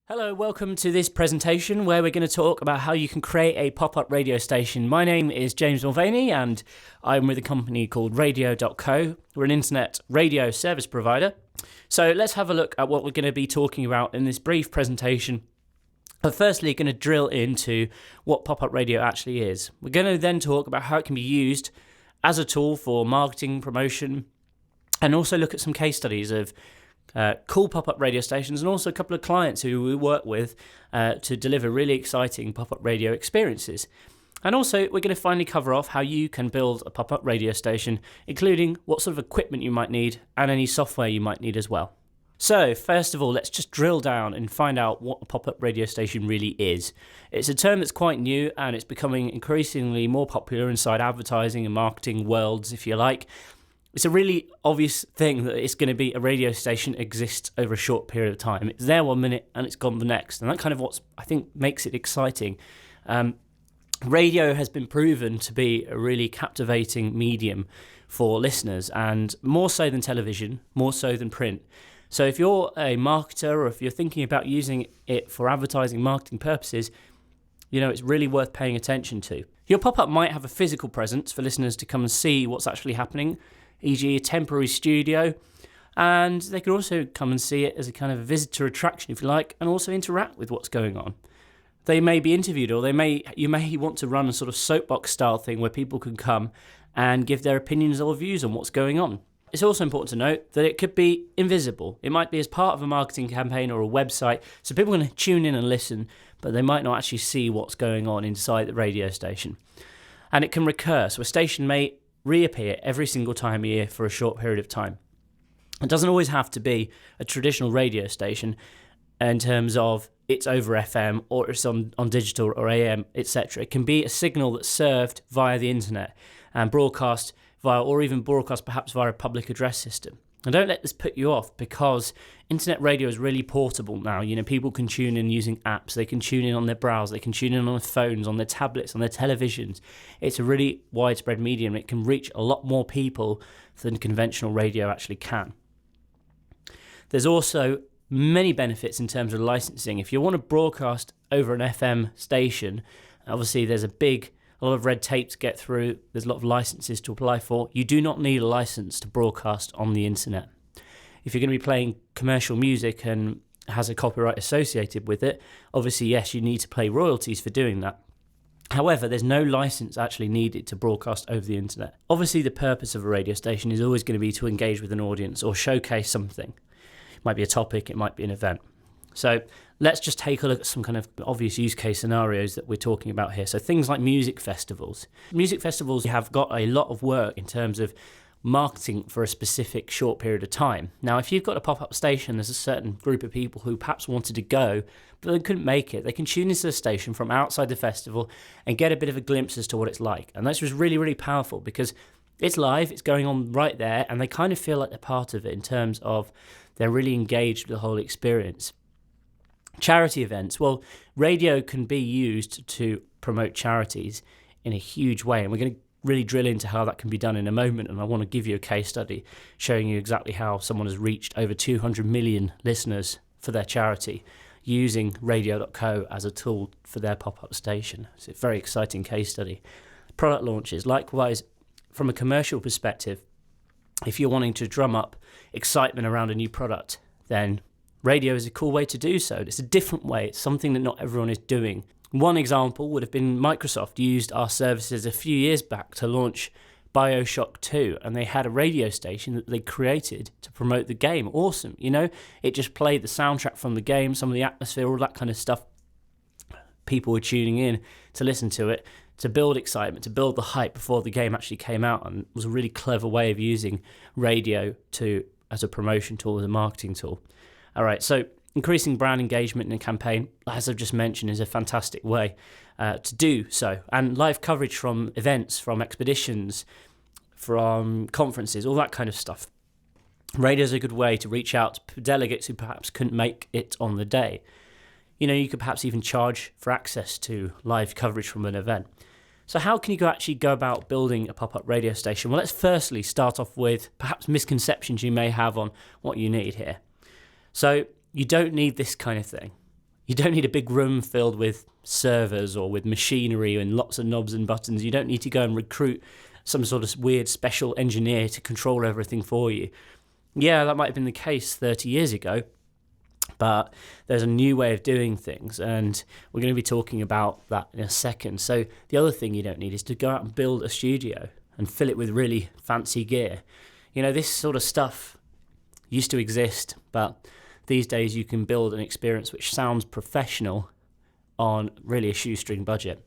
Hello, welcome to this presentation where we're going to talk about how you can create a pop-up radio station. My name is James Mulvaney and I'm with a company called Radio.co. We're an internet radio service provider. So let's have a look at what we're going to be talking about in this brief presentation. But firstly, going to drill into what pop-up radio actually is. We're going to then talk about how it can be used as a tool for marketing, promotion, and also look at some case studies of cool pop-up radio stations and also a couple of clients who we work with to deliver really exciting pop-up radio experiences. And also we're going to finally cover off how you can build a pop-up radio station, including what sort of equipment you might need and any software you might need as well. So first of all, let's just drill down and find out what a pop-up radio station really is. It's a term that's quite new and it's becoming increasingly more popular inside advertising and marketing worlds, if you like. It's a really obvious thing that it's going to be a radio station exists over a short period of time. It's there 1 minute and it's gone the next. And that kind of what I think makes it exciting. Radio has been proven to be a really captivating medium for listeners, and more so than television, more so than print. So if you're a marketer or if you're thinking about using it for advertising, marketing purposes, you know, it's really worth paying attention to. Your pop-up might have a physical presence for listeners to come and see what's actually happening, e.g. a temporary studio, and they can also come and see it as a kind of a visitor attraction, if you like, and also interact with what's going on. They may be interviewed, or you may want to run a sort of soapbox style thing where people can come and give their opinions or views on what's going on. It's also important to note that it could be invisible. It might be as part of a marketing campaign or a website, so people can tune in and listen, but they might not actually see what's going on inside the radio station. And it can recur, so a station may reappear every single time a year for a short period of time. It doesn't always have to be a traditional radio station in terms of it's over FM or it's on digital or AM, etc. It can be a signal that's served via the internet and broadcast via, or even broadcast perhaps via a public address system. And don't let this put you off, because internet radio is really portable now. You know, people can tune in using apps, they can tune in on their browser, they can tune in on their phones, on their tablets, on their televisions. It's a really widespread medium. It can reach a lot more people than conventional radio actually can. There's also many benefits in terms of licensing. If you want to broadcast over an FM station, obviously there's a lot of red tape to get through. There's a lot of licenses to apply for. You do not need a license to broadcast on the internet. If you're going to be playing commercial music and has a copyright associated with it, obviously, yes, you need to pay royalties for doing that. However, there's no license actually needed to broadcast over the internet. Obviously, the purpose of a radio station is always going to be to engage with an audience or showcase something. It might be a topic, it might be an event. So let's just take a look at some kind of obvious use case scenarios that we're talking about here. So things like music festivals. Music festivals have got a lot of work in terms of marketing for a specific short period of time. Now, if you've got a pop-up station, there's a certain group of people who perhaps wanted to go, but they couldn't make it. They can tune into the station from outside the festival and get a bit of a glimpse as to what it's like. And that's just really, really powerful because it's live, it's going on right there, and they kind of feel like they're part of it in terms of they're really engaged with the whole experience. Charity events. Well, radio can be used to promote charities in a huge way, and we're going to really drill into how that can be done in a moment, and I want to give you a case study showing you exactly how someone has reached over 200 million listeners for their charity using Radio.co as a tool for their pop-up station. It's a very exciting case study. Product launches. Likewise, from a commercial perspective, if you're wanting to drum up excitement around a new product, then radio is a cool way to do so. It's a different way. It's something that not everyone is doing. One example would have been Microsoft used our services a few years back to launch BioShock 2, and they had a radio station that they created to promote the game. Awesome, you know? It just played the soundtrack from the game, some of the atmosphere, all that kind of stuff. People were tuning in to listen to it, to build excitement, to build the hype before the game actually came out, and it was a really clever way of using radio as a promotion tool, as a marketing tool. All right, so increasing brand engagement in a campaign, as I've just mentioned, is a fantastic way to do so. And live coverage from events, from expeditions, from conferences, all that kind of stuff. Radio is a good way to reach out to delegates who perhaps couldn't make it on the day. You know, you could perhaps even charge for access to live coverage from an event. So how can you actually go about building a pop-up radio station? Well, let's firstly start off with perhaps misconceptions you may have on what you need here. So you don't need this kind of thing. You don't need a big room filled with servers or with machinery and lots of knobs and buttons. You don't need to go and recruit some sort of weird special engineer to control everything for you. Yeah, that might have been the case 30 years ago, but there's a new way of doing things, and we're going to be talking about that in a second. So the other thing you don't need is to go out and build a studio and fill it with really fancy gear. This sort of stuff used to exist, but these days you can build an experience which sounds professional on really a shoestring budget.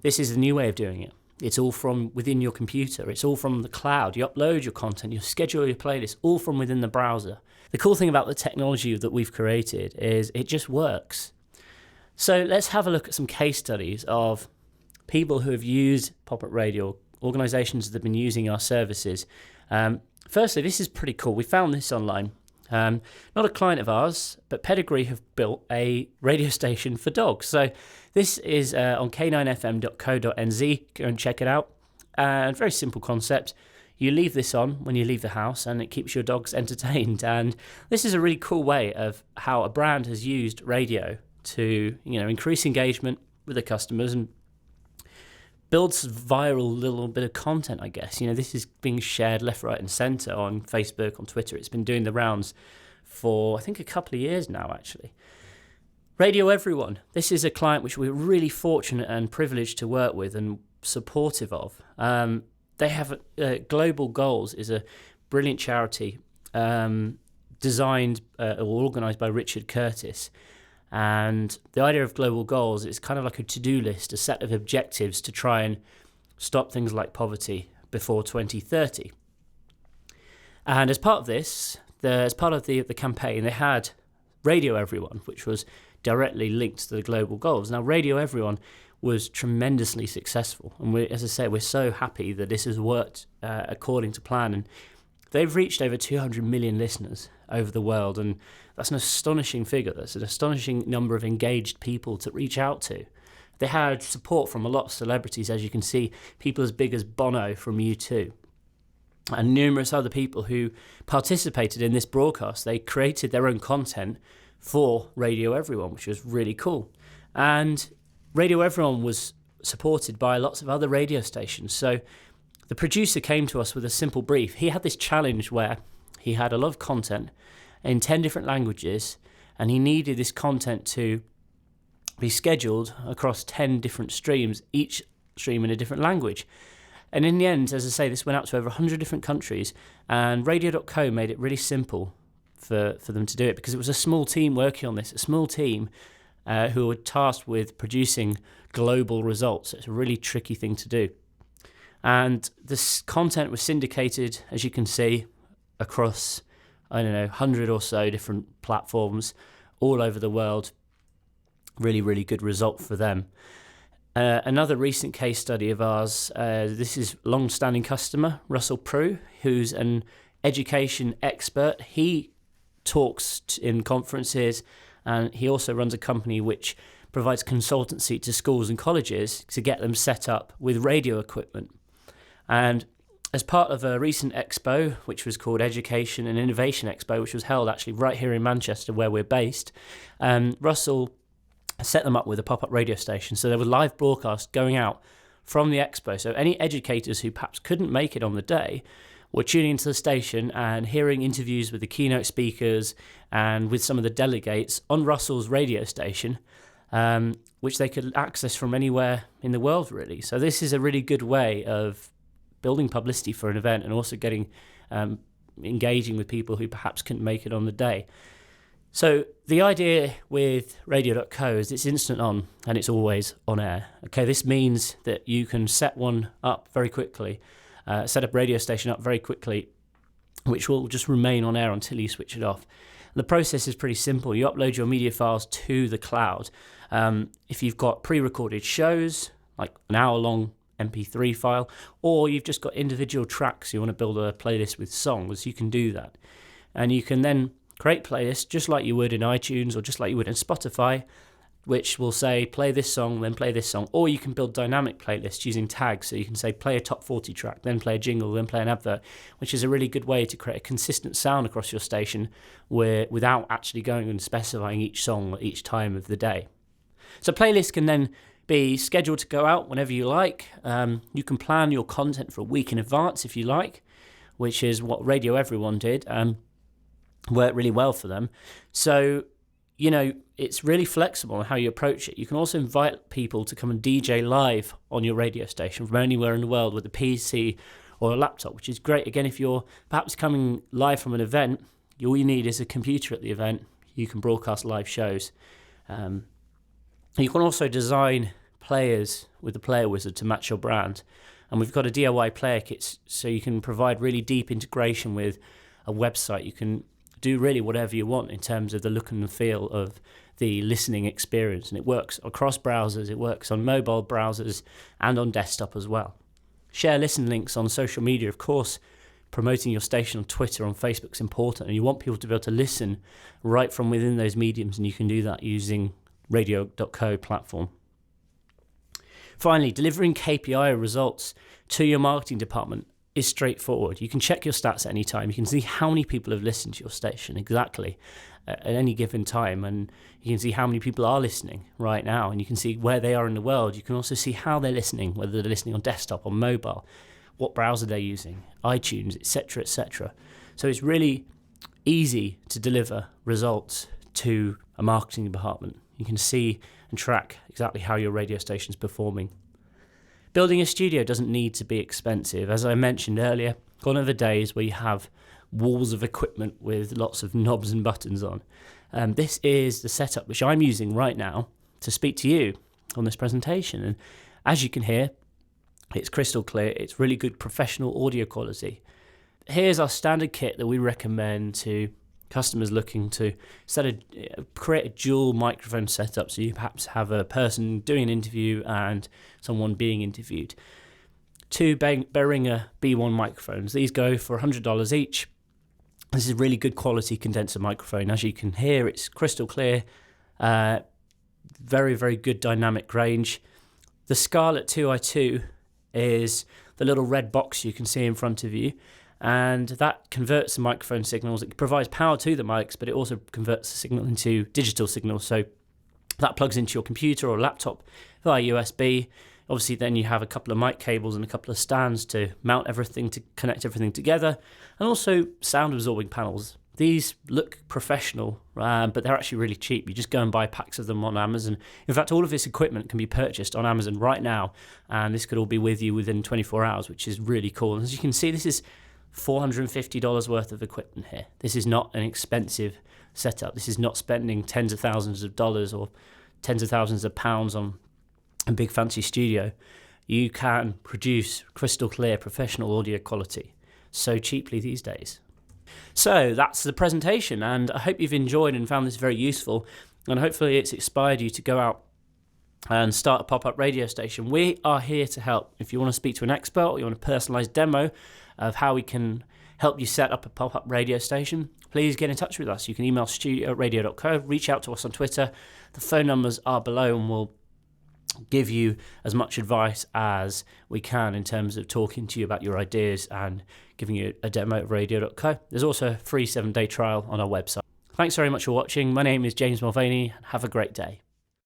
This is a new way of doing it. It's all from within your computer. It's all from the cloud. You upload your content, you schedule your playlist, all from within the browser. The cool thing about the technology that we've created is it just works. So let's have a look at some case studies of people who have used pop-up radio, organisations that have been using our services. Firstly, this is pretty cool. We found this online. Not a client of ours, but Pedigree have built a radio station for dogs. So this is on k9fm.co.nz. Go and check it out. And very simple concept. You leave this on when you leave the house and it keeps your dogs entertained. And this is a really cool way of how a brand has used radio to, increase engagement with the customers and builds viral little bit of content, I guess. This is being shared left, right and centre on Facebook, on Twitter. It's been doing the rounds for, I think, a couple of years now, actually. Radio Everyone. This is a client which we're really fortunate and privileged to work with and supportive of. They have Global Goals is a brilliant charity designed or organised by Richard Curtis. And the idea of Global Goals is kind of like a to-do list, a set of objectives to try and stop things like poverty before 2030. And as part of this, as part of the campaign, they had Radio Everyone, which was directly linked to the Global Goals. Now, Radio Everyone was tremendously successful. And as I say, we're so happy that this has worked according to plan. And they've reached over 200 million listeners over the world, and that's an astonishing figure. That's an astonishing number of engaged people to reach out to. They had support from a lot of celebrities, as you can see, people as big as Bono from U2, and numerous other people who participated in this broadcast. They created their own content for Radio Everyone, which was really cool. And Radio Everyone was supported by lots of other radio stations. So the producer came to us with a simple brief. He had this challenge where he had a lot of content in 10 different languages, and he needed this content to be scheduled across 10 different streams, each stream in a different language. And in the end, as I say, this went out to over 100 different countries, and Radio.co made it really simple for them to do it, because it was a small team working on this, a small team who were tasked with producing global results. It's a really tricky thing to do. And this content was syndicated, as you can see, across, 100 or so different platforms all over the world. Really, really good result for them. Another recent case study of ours, this is long-standing customer, Russell Prue, who's an education expert. He talks in conferences, and he also runs a company which provides consultancy to schools and colleges to get them set up with radio equipment. And as part of a recent expo, which was called Education and Innovation Expo, which was held actually right here in Manchester where we're based, Russell set them up with a pop-up radio station. So there were live broadcasts going out from the expo. So any educators who perhaps couldn't make it on the day were tuning into the station and hearing interviews with the keynote speakers and with some of the delegates on Russell's radio station, which they could access from anywhere in the world, really. So this is a really good way of building publicity for an event and also getting engaging with people who perhaps couldn't make it on the day. So the idea with Radio.co is it's instant on and it's always on air. Okay, this means that you can set one up very quickly, set up a radio station up very quickly, which will just remain on air until you switch it off. The process is pretty simple. You upload your media files to the cloud. If you've got pre-recorded shows, like an hour-long MP3 file, or you've just got individual tracks, you want to build a playlist with songs, you can do that. And you can then create playlists just like you would in iTunes or just like you would in Spotify, which will say play this song, then play this song. Or you can build dynamic playlists using tags. So you can say play a top 40 track, then play a jingle, then play an advert, which is a really good way to create a consistent sound across your station without actually going and specifying each song at each time of the day. So playlists can then be scheduled to go out whenever you like. You can plan your content for a week in advance if you like, which is what Radio Everyone did. Worked really well for them. So, it's really flexible on how you approach it. You can also invite people to come and DJ live on your radio station from anywhere in the world with a PC or a laptop, which is great. Again, if you're perhaps coming live from an event, all you need is a computer at the event. You can broadcast live shows. You can also design players with the Player Wizard to match your brand. And we've got a DIY player kit, so you can provide really deep integration with a website. You can do really whatever you want in terms of the look and the feel of the listening experience. And it works across browsers, it works on mobile browsers and on desktop as well. Share listen links on social media, of course. Promoting your station on Twitter, on Facebook is important, and you want people to be able to listen right from within those mediums, and you can do that using Radio.co platform. Finally, delivering KPI results to your marketing department is straightforward. You can check your stats at any time. You can see how many people have listened to your station exactly at any given time, and you can see how many people are listening right now, and you can see where they are in the world. You can also see how they're listening, whether they're listening on desktop, on mobile, what browser they're using, iTunes, etc., etc. So it's really easy to deliver results to a marketing department. You can see and track exactly how your radio station is performing. Building a studio doesn't need to be expensive. As I mentioned earlier, gone are the days where you have walls of equipment with lots of knobs and buttons on. This is the setup which I'm using right now to speak to you on this presentation. And as you can hear, it's crystal clear. It's really good professional audio quality. Here's our standard kit that we recommend to customers looking to create a dual microphone setup, so you perhaps have a person doing an interview and someone being interviewed. 2 Behringer B1 microphones. These go for $100 each. This is a really good quality condenser microphone. As you can hear, it's crystal clear, very, very good dynamic range. The Scarlett 2i2 is the little red box you can see in front of you, and that converts the microphone signals. It provides power to the mics, but it also converts the signal into digital signals. So that plugs into your computer or laptop via USB. Obviously, then you have a couple of mic cables and a couple of stands to mount everything, to connect everything together, and also sound absorbing panels. These look professional, but they're actually really cheap. You just go and buy packs of them on Amazon. In fact, all of this equipment can be purchased on Amazon right now, and this could all be with you within 24 hours, which is really cool. And as you can see, this is $450 worth of equipment here. This is not an expensive setup. This is not spending tens of thousands of dollars or tens of thousands of pounds on a big fancy studio. You can produce crystal clear professional audio quality so cheaply these days. So that's the presentation, and I hope you've enjoyed and found this very useful, and hopefully it's inspired you to go out and start a pop-up radio station. We are here to help. If you want to speak to an expert or you want a personalised demo of how we can help you set up a pop-up radio station, please get in touch with us. You can email studio@radio.co, reach out to us on Twitter. The phone numbers are below, and we'll give you as much advice as we can in terms of talking to you about your ideas and giving you a demo at Radio.co. There's also a free 7-day trial on our website. Thanks very much for watching. My name is James Mulvaney. Have a great day.